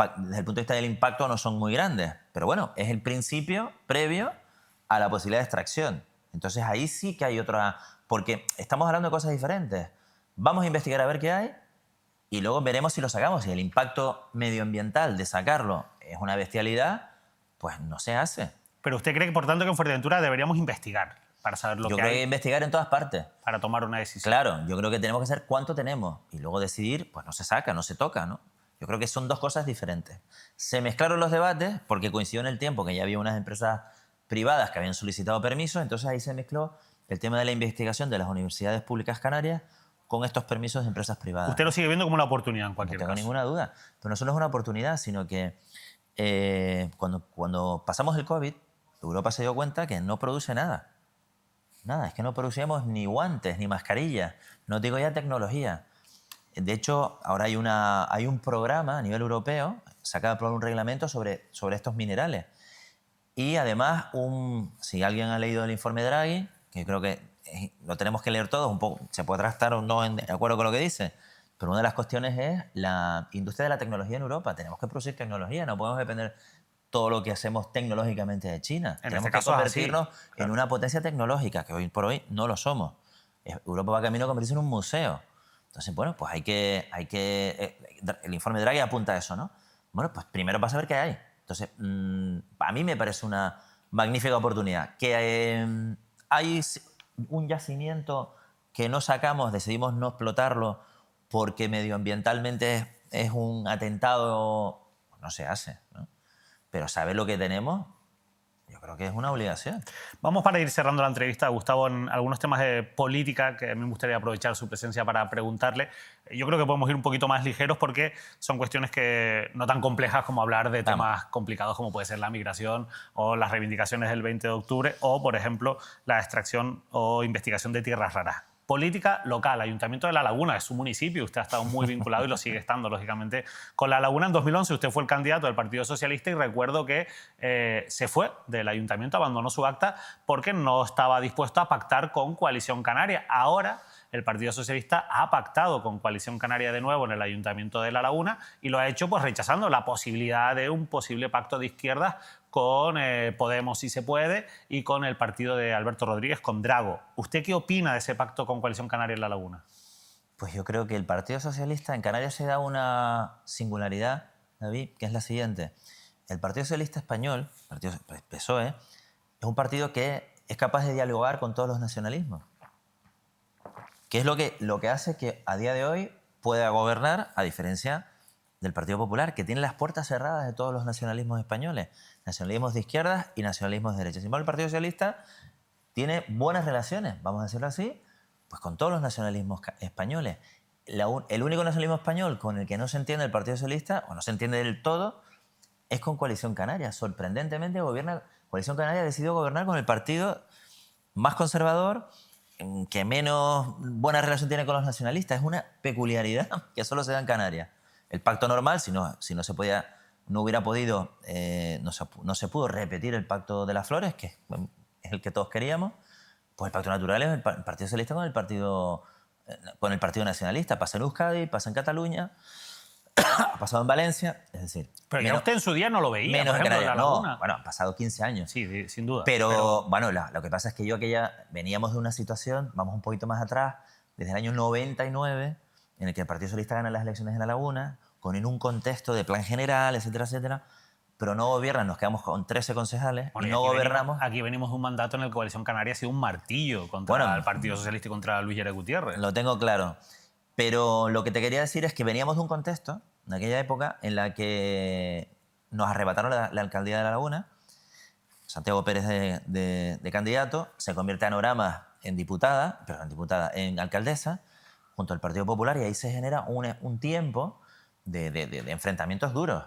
punto de vista del impacto, no son muy grandes. Pero bueno, es el principio previo a la posibilidad de extracción. Entonces ahí sí que hay otra... Porque estamos hablando de cosas diferentes. Vamos a investigar a ver qué hay y luego veremos si lo sacamos. Si el impacto medioambiental de sacarlo es una bestialidad, pues no se hace. Pero usted cree que, por tanto, que en Fuerteventura deberíamos investigar para saber lo que hay. Yo creo que investigar en todas partes. Para tomar una decisión. Claro, yo creo que tenemos que saber cuánto tenemos y luego decidir, pues no se saca, no se toca, ¿no? Yo creo que son dos cosas diferentes. Se mezclaron los debates porque coincidió en el tiempo que ya había unas empresas privadas que habían solicitado permisos, entonces ahí se mezcló el tema de la investigación de las universidades públicas canarias con estos permisos de empresas privadas. Usted lo sigue viendo como una oportunidad en cualquier caso. No tengo ninguna duda. Pero no solo es una oportunidad, sino que cuando pasamos el COVID, Europa se dio cuenta que no produce nada. Nada, es que no producíamos ni guantes, ni mascarillas. No digo ya tecnología. De hecho, ahora hay un programa a nivel europeo, se acaba de aprobar un reglamento sobre estos minerales. Y además, si alguien ha leído el informe Draghi, que creo que lo tenemos que leer todos, un poco, se podrá estar o no de acuerdo con lo que dice, pero una de las cuestiones es la industria de la tecnología en Europa. Tenemos que producir tecnología, no podemos depender todo lo que hacemos tecnológicamente de China. Tenemos que convertirnos en una potencia tecnológica, que hoy por hoy no lo somos. Europa va camino a convertirse en un museo. Entonces, bueno, pues el informe Draghi apunta a eso, ¿no? Bueno, pues primero para saber qué hay. Entonces, a mí me parece una magnífica oportunidad. Que hay un yacimiento que no sacamos, decidimos no explotarlo porque medioambientalmente es un atentado, pues no se hace, ¿no? Pero saber lo que tenemos, yo creo que es una obligación. Vamos para ir cerrando la entrevista, Gustavo, en algunos temas de política que a mí me gustaría aprovechar su presencia para preguntarle. Yo creo que podemos ir un poquito más ligeros porque son cuestiones que no tan complejas como hablar de temas complicados como puede ser la migración o las reivindicaciones del 20 de octubre o, por ejemplo, la extracción o investigación de tierras raras. Política local, Ayuntamiento de La Laguna, es su municipio, usted ha estado muy vinculado y lo sigue estando, lógicamente, con La Laguna. En 2011 usted fue el candidato del Partido Socialista y recuerdo que se fue del Ayuntamiento, abandonó su acta porque no estaba dispuesto a pactar con Coalición Canaria. Ahora el Partido Socialista ha pactado con Coalición Canaria de nuevo en el Ayuntamiento de La Laguna y lo ha hecho pues rechazando la posibilidad de un posible pacto de izquierdas con Podemos, si se puede, y con el partido de Alberto Rodríguez, con Drago. ¿Usted qué opina de ese pacto con Coalición Canaria en La Laguna? Pues yo creo que el Partido Socialista en Canarias se da una singularidad, David, que es la siguiente. El Partido Socialista Español, Partido PSOE, es un partido que es capaz de dialogar con todos los nacionalismos. Que es lo que hace que a día de hoy pueda gobernar, a diferencia del Partido Popular, que tiene las puertas cerradas de todos los nacionalismos españoles. Nacionalismos de izquierdas y nacionalismos de derecha. Sin embargo, el Partido Socialista tiene buenas relaciones, vamos a decirlo así, pues con todos los nacionalismos españoles. El único nacionalismo español con el que no se entiende el Partido Socialista, o no se entiende del todo, es con Coalición Canaria. Sorprendentemente, Coalición Canaria ha decidido gobernar con el partido más conservador, que menos buena relación tiene con los nacionalistas. Es una peculiaridad que solo se da en Canarias. El pacto normal, si no hubiera podido, no se pudo repetir el pacto de las flores, que es el que todos queríamos, pues el pacto natural es el Partido Socialista con el Partido Nacionalista. Pasa en Euskadi, pasa en Cataluña, ha pasado en Valencia, es decir... Pero ya usted en su día no lo veía, menos por ejemplo, en La Laguna. No, bueno, han pasado 15 años. Sí, sin duda. Pero bueno, lo que pasa es que veníamos de una situación, vamos un poquito más atrás, desde el año 99, en el que el Partido Socialista gana las elecciones en La Laguna, en un contexto de plan general, etcétera, etcétera, pero no gobiernan, nos quedamos con 13 concejales y no gobernamos. Aquí venimos de un mandato en el que Coalición Canaria ha sido un martillo contra el Partido Socialista y contra Luis Llera Gutiérrez. Lo tengo claro. Pero lo que te quería decir es que veníamos de un contexto, en aquella época, en la que nos arrebataron la alcaldía de La Laguna, Santiago Pérez de candidato, se convierte a Norama en alcaldesa, junto al Partido Popular, y ahí se genera un tiempo de enfrentamientos duros.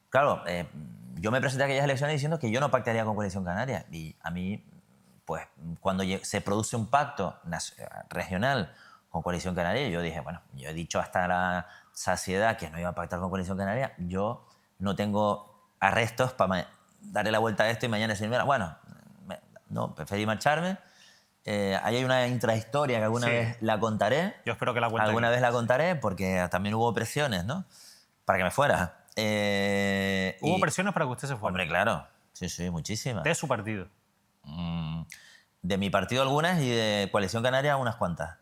Claro, yo me presenté a aquellas elecciones diciendo que yo no pactaría con Coalición Canaria. Y a mí, pues, cuando se produce un pacto regional con Coalición Canaria, yo dije, bueno, yo he dicho hasta la saciedad que no iba a pactar con Coalición Canaria, yo no tengo arrestos para darle la vuelta a esto y mañana decirme, bueno, no, preferí marcharme. Ahí hay una intrahistoria que alguna vez la contaré. Yo espero que la cuente. Alguna vez la contaré porque también hubo presiones, ¿no? Para que me fuera. ¿Hubo presiones para que usted se fuera? Hombre, claro. Sí, muchísimas. ¿De su partido? De mi partido algunas y de Coalición Canaria unas cuantas.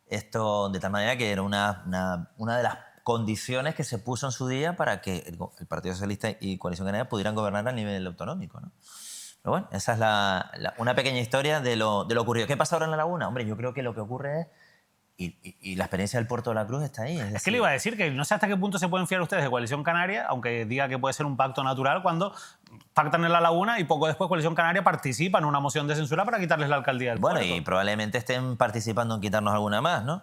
Esto de tal manera que era una de las condiciones que se puso en su día para que el Partido Socialista y Coalición Canaria pudieran gobernar a nivel autonómico, ¿no? Pero bueno, esa es una pequeña historia de lo ocurrido. ¿Qué pasa ahora en La Laguna? Hombre, yo creo que lo que ocurre es... Y la experiencia del Puerto de la Cruz está ahí. Es que le iba a decir que no sé hasta qué punto se pueden fiar ustedes de Coalición Canaria, aunque diga que puede ser un pacto natural, cuando pactan en La Laguna y poco después Coalición Canaria participa en una moción de censura para quitarles la alcaldía del puerto. Bueno, y probablemente estén participando en quitarnos alguna más, ¿no?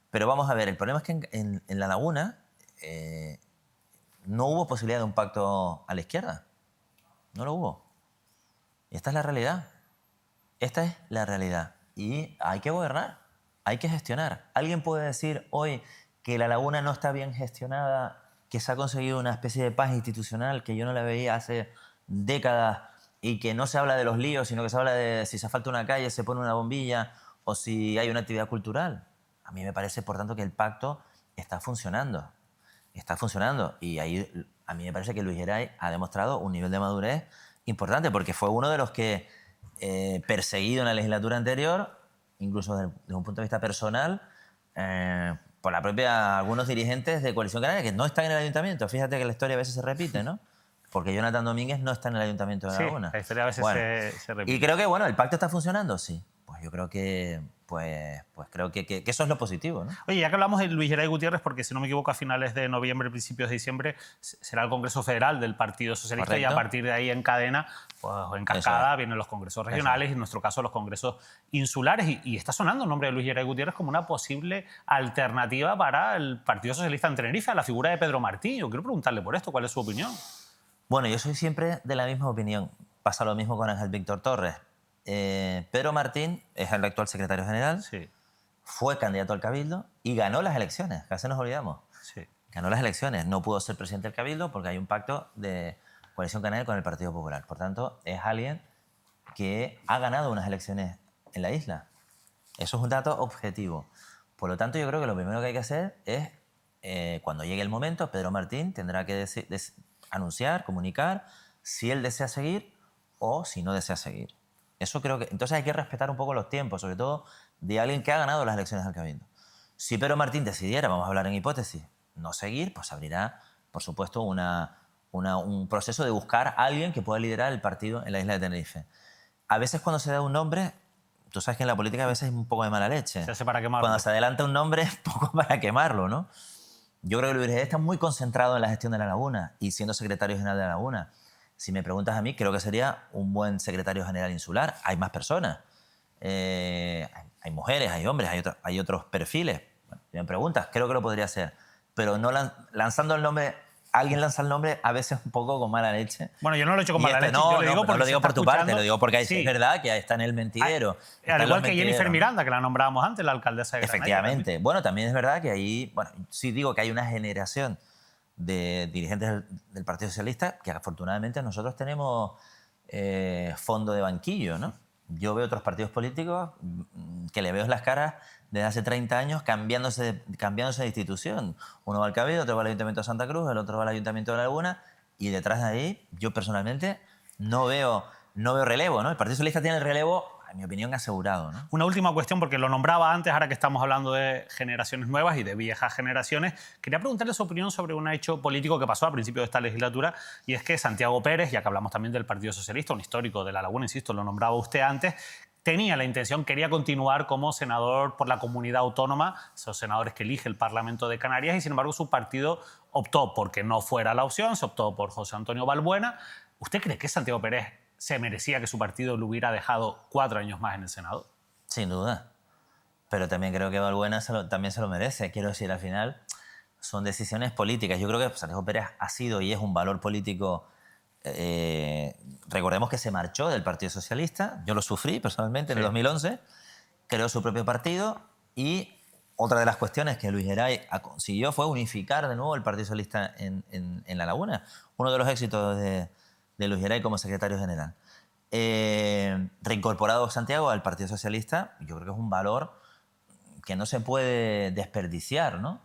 Pero vamos a ver, el problema es que en La Laguna no hubo posibilidad de un pacto a la izquierda. No lo hubo. Y esta es la realidad. Esta es la realidad. Y hay que gobernar. Hay que gestionar. ¿Alguien puede decir hoy que La Laguna no está bien gestionada, que se ha conseguido una especie de paz institucional que yo no la veía hace décadas y que no se habla de los líos, sino que se habla de si se asfalta una calle, se pone una bombilla o si hay una actividad cultural? A mí me parece, por tanto, que el pacto está funcionando. Está funcionando. Y ahí a mí me parece que Luis Geray ha demostrado un nivel de madurez importante porque fue uno de los que, perseguido en la legislatura anterior, incluso desde un punto de vista personal, por la propia algunos dirigentes de Coalición Canaria que no están en el ayuntamiento. Fíjate que la historia a veces se repite, ¿no? Porque Jonathan Domínguez no está en el ayuntamiento de La Laguna. La historia a veces se repite. Y creo que, bueno, ¿el pacto está funcionando? Sí. Pues yo creo que, creo que eso es lo positivo, ¿no? Oye, ya que hablamos de Luis Geray Gutiérrez, porque si no me equivoco a finales de noviembre, principios de diciembre, será el Congreso Federal del Partido Socialista. Correcto. Y a partir de ahí en cadena, pues en cascada, vienen los congresos regionales y en nuestro caso los congresos insulares. Y está sonando el nombre de Luis Geray Gutiérrez como una posible alternativa para el Partido Socialista en Tenerife, a la figura de Pedro Martín. Yo quiero preguntarle por esto, ¿cuál es su opinión? Bueno, yo soy siempre de la misma opinión. Pasa lo mismo con Ángel Víctor Torres. Pedro Martín es el actual secretario general, sí. Fue candidato al Cabildo y ganó las elecciones, casi nos olvidamos. Sí. Ganó las elecciones, no pudo ser presidente del Cabildo porque hay un pacto de Coalición Canaria con el Partido Popular. Por tanto, es alguien que ha ganado unas elecciones en la isla. Eso es un dato objetivo. Por lo tanto, yo creo que lo primero que hay que hacer es, cuando llegue el momento, Pedro Martín tendrá que anunciar, comunicar si él desea seguir o si no desea seguir. Eso creo que... Entonces hay que respetar un poco los tiempos, sobre todo de alguien que ha ganado las elecciones al Cabildo. Si Pedro Martín decidiera, vamos a hablar en hipótesis, no seguir, pues abrirá, por supuesto, un proceso de buscar a alguien que pueda liderar el partido en la isla de Tenerife. A veces cuando se da un nombre, tú sabes que en la política a veces hay un poco de mala leche. Se hace para quemarlo. Cuando se adelanta un nombre, es poco para quemarlo, ¿no? Yo creo que Luis Geray está muy concentrado en la gestión de La Laguna y siendo secretario general de La Laguna. Si me preguntas a mí, creo que sería un buen secretario general insular. Hay más personas. Hay mujeres, hay hombres, hay otros perfiles. Bueno, si me preguntas, creo que lo podría hacer. Pero no lanzando el nombre... Alguien lanza el nombre a veces un poco con mala leche. Bueno, yo no lo he hecho con mala leche. No, yo no lo digo por tu parte, lo digo porque sí. Es verdad que está en el mentidero. Al igual que Jennifer Miranda, que la nombrábamos antes, la alcaldesa de Granada. Efectivamente. Bueno, también es verdad que ahí... Bueno, sí digo que hay una generación de dirigentes del Partido Socialista que afortunadamente nosotros tenemos fondo de banquillo, ¿no? Yo veo otros partidos políticos que le veo las caras desde hace 30 años cambiándose de institución. Uno va al Cabildo, otro va al Ayuntamiento de Santa Cruz, el otro va al Ayuntamiento de La Laguna y detrás de ahí yo personalmente no veo relevo, ¿no? El Partido Socialista tiene el relevo, en mi opinión, asegurado, ¿no? Una última cuestión, porque lo nombraba antes, ahora que estamos hablando de generaciones nuevas y de viejas generaciones. Quería preguntarle su opinión sobre un hecho político que pasó a principios de esta legislatura, y es que Santiago Pérez, ya que hablamos también del Partido Socialista, un histórico de La Laguna, insisto, lo nombraba usted antes, tenía la intención, quería continuar como senador por la comunidad autónoma, esos senadores que elige el Parlamento de Canarias, y sin embargo su partido optó porque no fuera la opción, se optó por José Antonio Balbuena. ¿Usted cree que Santiago Pérez se merecía que su partido lo hubiera dejado 4 años más en el Senado? Sin duda. Pero también creo que Balbuena también se lo merece. Quiero decir, al final son decisiones políticas. Yo creo que Santiago Pérez ha sido y es un valor político. Recordemos que se marchó del Partido Socialista. Yo lo sufrí personalmente en el 2011. Creó su propio partido y otra de las cuestiones que Luis Geray consiguió fue unificar de nuevo el Partido Socialista en La Laguna. Uno de los éxitos de Luis Geray como secretario general. Reincorporado Santiago al Partido Socialista, yo creo que es un valor que no se puede desperdiciar, ¿no?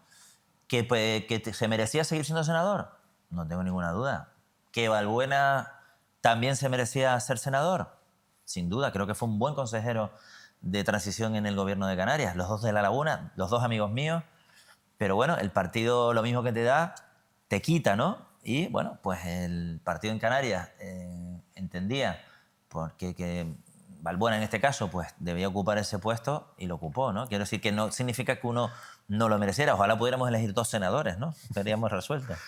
¿Que se merecía seguir siendo senador? No tengo ninguna duda. ¿Que Balbuena también se merecía ser senador? Sin duda, creo que fue un buen consejero de transición en el gobierno de Canarias. Los dos de La Laguna, los dos amigos míos. Pero bueno, el partido lo mismo que te da, te quita, ¿no? Y bueno, pues el partido en Canarias entendía que Balbuena en este caso pues debía ocupar ese puesto y lo ocupó, ¿no? Quiero decir que no significa que uno no lo mereciera. Ojalá pudiéramos elegir 2 senadores, ¿no? Estaríamos resueltos.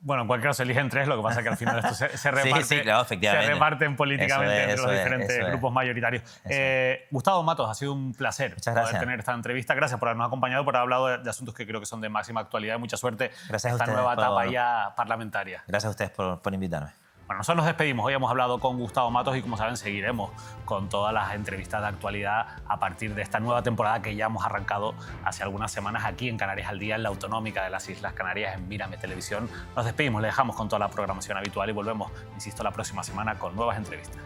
Bueno, en cualquier caso se eligen 3, lo que pasa es que al final esto se reparte, sí, claro, efectivamente. Se reparten políticamente entre los diferentes grupos mayoritarios. Gustavo Matos, ha sido un placer poder tener esta entrevista. Gracias por habernos acompañado, por haber hablado de asuntos que creo que son de máxima actualidad y mucha suerte en esta nueva etapa ya parlamentaria. Gracias a ustedes por invitarme. Bueno, nosotros nos despedimos. Hoy hemos hablado con Gustavo Matos y, como saben, seguiremos con todas las entrevistas de actualidad a partir de esta nueva temporada que ya hemos arrancado hace algunas semanas aquí en Canarias al Día, en la autonómica de las Islas Canarias, en Mírame Televisión. Nos despedimos, le dejamos con toda la programación habitual y volvemos, insisto, la próxima semana con nuevas entrevistas.